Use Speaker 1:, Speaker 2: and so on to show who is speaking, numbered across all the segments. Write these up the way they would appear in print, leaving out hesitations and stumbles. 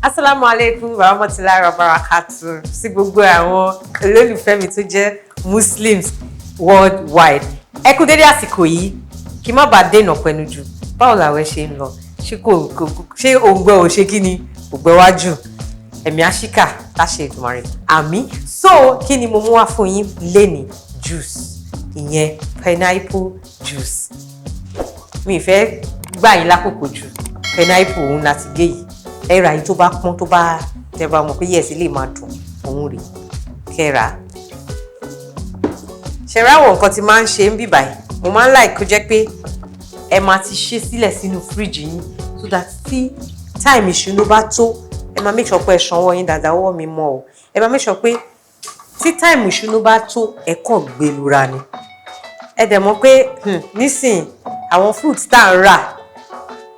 Speaker 1: Assalamu alaikum warahmatullahi wabarakatuh. Sí gbogbo àwọn olólùfẹ́ mi tó jẹ́ Muslims worldwide. Ẹ kú dédé àsìkò yìí. Kí má bàa dènà pẹ̀lú jù. Báwo làwẹ̀ ṣe ń lọ? Ṣé òǹgbẹ ò ṣe kí ni? Òǹgbẹ wájú. Ẹ̀mí àṣìkà láṣẹ Èdùmàrè. Àmín. So, kí ni mo mú wá fún yín lénìí? Juice. Ìyẹn pineapple juice. Mi fẹ́ gbà yín lákòókò jù. Pineapple òun láti gé yìí. Ẹ ra yìí tó bá pọ́n tó bá tẹ́ bá mọ̀ pé yẹ̀sì lè máa dùn òun rè kẹ́ra. Ṣẹ̀rá àwọn nǹkan tí máa ń ṣe ń bì báyìí. Mo máa ń like kó jẹ́ pé ẹ máa ti ṣe sílẹ̀ sínú fridge yín so that tí time ìṣúná bá tó ẹ máa make sure pé ẹ ṣanwó yín dáadáa ọwọ́ mi mọ́ o. Ẹ máa make sure pé tí time ìṣúná bá tó ẹ kàn gbèlúra ni. Ẹ dẹ̀ mọ̀ pé nísìnyí àwọn fruits tá à ń rà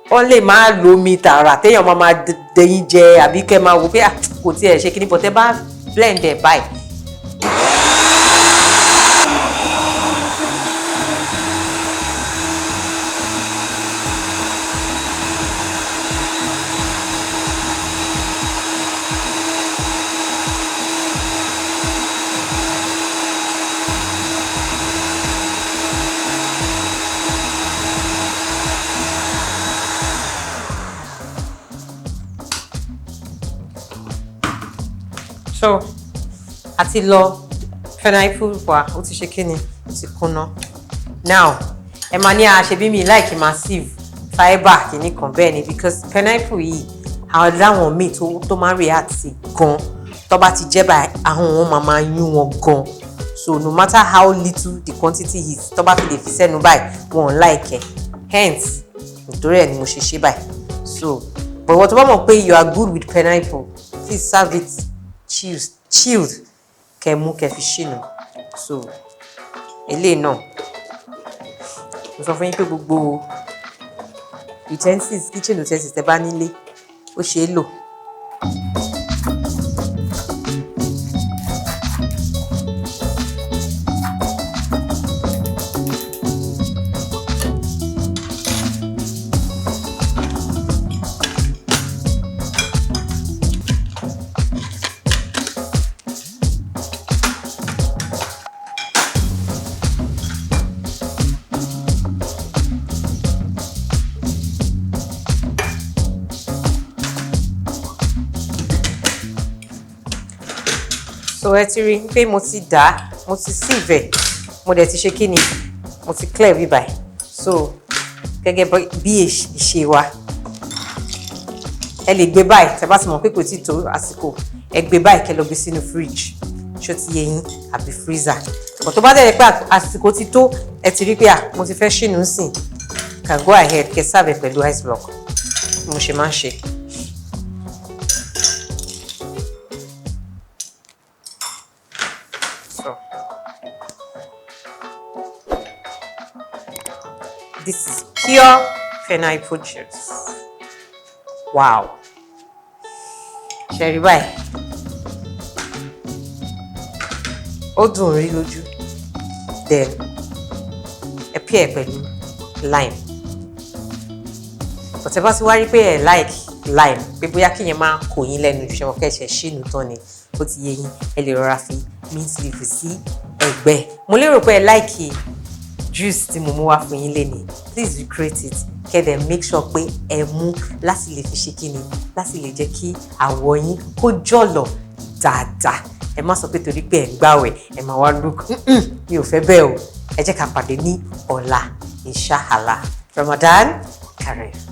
Speaker 1: wọ́n lè máa lo omi tààrà téèyàn máa dẹyin jẹ àbí kẹ́ máa wò pé kò tiẹ̀ ṣe kíní bọ̀ tẹ́ bá blend ẹ̀ báyìí. So, àti lọ pineapple wa ó ti ṣe kíni ó ti kúnná. Now, ẹ máa ní àṣebí mi like massive fiber kíní kan bẹ́ẹ̀ ni because pineapple yìí àwọn láwọn míì tó máa ń react sí gan tó bá ti jẹ́ báyìí àwọn wọn máa yún wọn gan. So no matter how little the quantity is tó bá fi lè fi sẹ́nu báyìí wọn ò like ẹ̀. Hence, nítorí ẹ̀ ni mo ṣe ṣe báyìí. So, but wọ́n tó bá mọ̀ pé you are good with pineapple, please serve it chilled kẹmú kẹfì ṣìnà. So eléyìí náà mo sọ fún yín pé gbogbo utensils kitchen utensils tẹ́ bá nílé ó ṣe é lò. So ẹ ti rí pé mo ti dà, mo ti sieve, mo dẹ̀ ti ṣe kíni, mo ti clear bí báyìí. So gẹ́gẹ́ bí ìṣe wa, ẹ lè gbé báyìí, tẹ́ bá ti mọ̀ pé kò tí tó àsìkò, ẹ gbé báyìí kẹ́ lọ gbé sínú fridge, ṣó ti yé yín àbí freezer. But tó bá dẹ̀ pé àsìkò ti tó, ẹ ti rí pé mo ti fẹ́ ṣìnú sìn, can go ahead kẹ́ serve pẹ̀lú ice block. Mo ṣe máa ń ṣe. This is pure pineapple juice. Wow. Ṣẹ̀rí báyìí. Ó dùn rí lójú. Then, ẹ pair pẹ̀lú lime. But ẹ bá ti wá rí pé ẹ like lime, pé bóyá kí yẹn máa kó yín lẹ́nu ju ṣe wọn kẹ́ṣẹ̀ ṣínú tán ni, ó ti yé yín, ẹ lè rọra fi mint leaf sí ẹ̀gbẹ́. Mo lérò pé ẹ like juice tí mo mú wá fún yín lénìí. Please recreate it. Kẹ́dẹ̀ make sure pé ẹ mú láti lè fi ṣe kíni, láti lè jẹ́ kí àwọ̀ yín kó jọ̀lọ̀ dáadáa. Ẹ má sọ pé torí pé ẹ gbààwẹ̀ ẹ máa wá look. Mi ò fẹ́ bẹ́ẹ̀ o. Ẹ jẹ́ ká pàdé ní ọ̀la, inshallah. Ramadan Kareem.